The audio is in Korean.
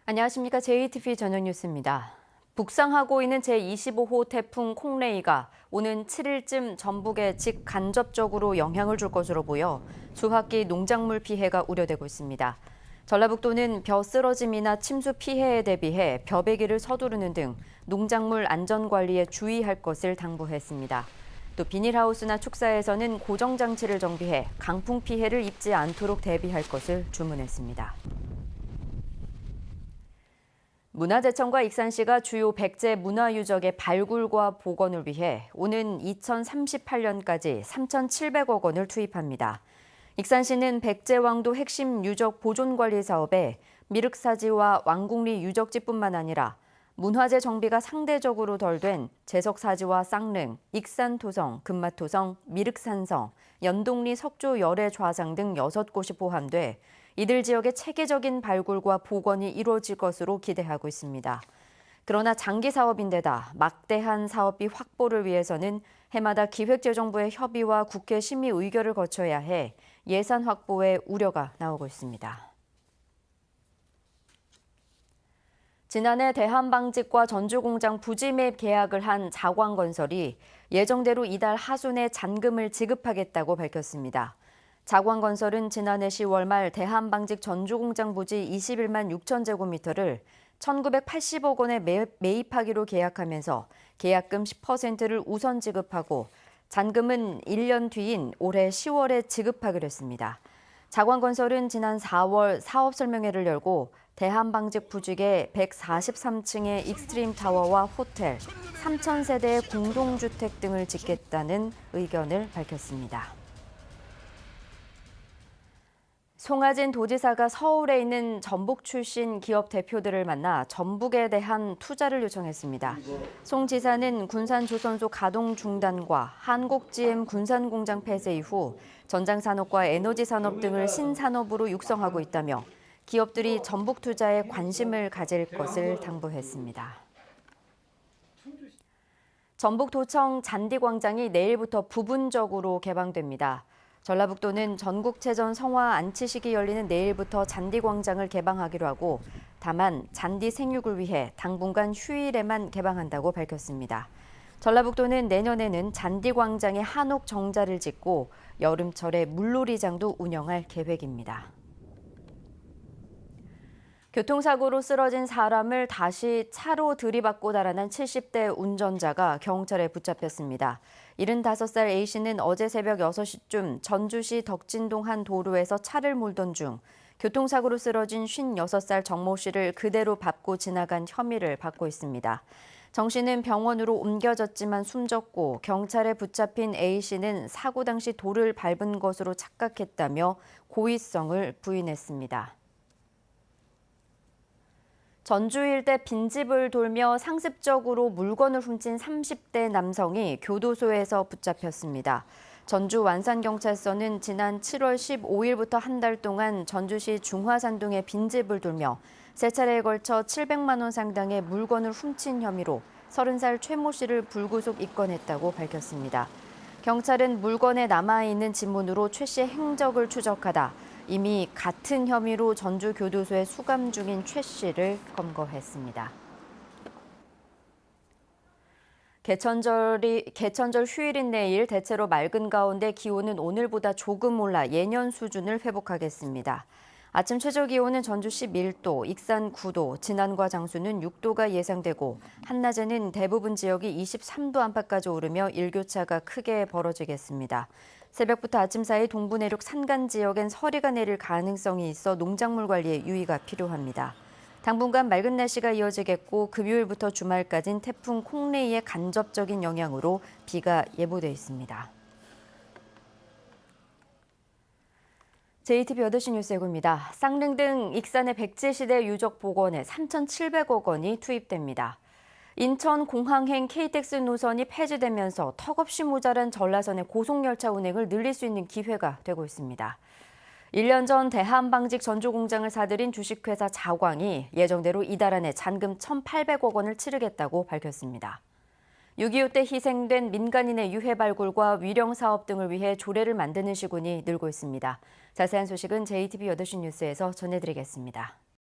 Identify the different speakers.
Speaker 1: 안녕하십니까. JTBC 저녁 뉴스입니다. 북상하고 있는 제25호 태풍 콩레이가 오는 7일쯤 전북에 직간접적으로 영향을 줄 것으로 보여 수확기 농작물 피해가 우려되고 있습니다. 전라북도는 벼 쓰러짐이나 침수 피해에 대비해 벼베기를 서두르는 등 농작물 안전관리에 주의할 것을 당부했습니다. 또 비닐하우스나 축사에서는 고정장치를 정비해 강풍 피해를 입지 않도록 대비할 것을 주문했습니다. 문화재청과 익산시가 주요 백제 문화유적의 발굴과 복원을 위해 오는 2038년까지 3,700억 원을 투입합니다. 익산시는 백제왕도 핵심 유적 보존관리 사업에 미륵사지와 왕궁리 유적지뿐만 아니라 문화재 정비가 상대적으로 덜 된 제석사지와 쌍릉, 익산토성, 금마토성, 미륵산성, 연동리 석조 열애 좌상 등 6곳이 포함돼 이들 지역의 체계적인 발굴과 복원이 이루어질 것으로 기대하고 있습니다. 그러나 장기 사업인데다 막대한 사업비 확보를 위해서는 해마다 기획재정부의 협의와 국회 심의 의결을 거쳐야 해 예산 확보에 우려가 나오고 있습니다. 지난해 대한방직과 전주공장 부지 매입 계약을 한 자광건설이 예정대로 이달 하순에 잔금을 지급하겠다고 밝혔습니다. 자광건설은 지난해 10월 말 대한방직 전주공장 부지 21만 6천 제곱미터를 1,980억 원에 매입하기로 계약하면서 계약금 10%를 우선 지급하고 잔금은 1년 뒤인 올해 10월에 지급하기로 했습니다. 자광건설은 지난 4월 사업설명회를 열고 대한방직 부지에 143층의 익스트림 타워와 호텔, 3,000세대의 공동주택 등을 짓겠다는 의견을 밝혔습니다. 송하진 도지사가 서울에 있는 전북 출신 기업 대표들을 만나 전북에 대한 투자를 요청했습니다. 송 지사는 군산조선소 가동 중단과 한국GM 군산공장 폐쇄 이후 전장산업과 에너지산업 등을 신산업으로 육성하고 있다며 기업들이 전북 투자에 관심을 가질 것을 당부했습니다. 전북도청 잔디광장이 내일부터 부분적으로 개방됩니다. 전라북도는 전국체전 성화 안치식이 열리는 내일부터 잔디광장을 개방하기로 하고 다만 잔디 생육을 위해 당분간 휴일에만 개방한다고 밝혔습니다. 전라북도는 내년에는 잔디광장에 한옥 정자를 짓고 여름철에 물놀이장도 운영할 계획입니다. 교통사고로 쓰러진 사람을 다시 차로 들이받고 달아난 70대 운전자가 경찰에 붙잡혔습니다. 75살 A씨는 어제 새벽 6시쯤 전주시 덕진동 한 도로에서 차를 몰던 중 교통사고로 쓰러진 56살 정모 씨를 그대로 밟고 지나간 혐의를 받고 있습니다. 정 씨는 병원으로 옮겨졌지만 숨졌고 경찰에 붙잡힌 A씨는 사고 당시 돌을 밟은 것으로 착각했다며 고의성을 부인했습니다. 전주 일대 빈집을 돌며 상습적으로 물건을 훔친 30대 남성이 교도소에서 붙잡혔습니다. 전주 완산경찰서는 지난 7월 15일부터 한 달 동안 전주시 중화산동의 빈집을 돌며 세 차례에 걸쳐 700만 원 상당의 물건을 훔친 혐의로 30살 최모 씨를 불구속 입건했다고 밝혔습니다. 경찰은 물건에 남아있는 지문으로 최 씨의 행적을 추적하다 이미 같은 혐의로 전주교도소에 수감 중인 최 씨를 검거했습니다. 개천절 휴일인 내일 대체로 맑은 가운데 기온은 오늘보다 조금 올라 예년 수준을 회복하겠습니다. 아침 최저 기온은 전주 11도, 익산 9도, 진안과 장수는 6도가 예상되고 한낮에는 대부분 지역이 23도 안팎까지 오르며 일교차가 크게 벌어지겠습니다. 새벽부터 아침 사이 동부 내륙 산간 지역엔 서리가 내릴 가능성이 있어 농작물 관리에 유의가 필요합니다. 당분간 맑은 날씨가 이어지겠고 금요일부터 주말까지는 태풍 콩레이의 간접적인 영향으로 비가 예보돼 있습니다. JTBC 8시 뉴스 예고입니다. 쌍릉 등 익산의 백제시대 유적 복원에 3,700억 원이 투입됩니다. 인천 공항행 KTX 노선이 폐지되면서 턱없이 모자란 전라선의 고속열차 운행을 늘릴 수 있는 기회가 되고 있습니다. 1년 전 대한방직 전주공장을 사들인 주식회사 자광이 예정대로 이달 안에 잔금 1,800억 원을 치르겠다고 밝혔습니다. 6.25 때 희생된 민간인의 유해 발굴과 위령 사업 등을 위해 조례를 만드는 시군이 늘고 있습니다. 자세한 소식은 JTBC 8시 뉴스에서 전해드리겠습니다.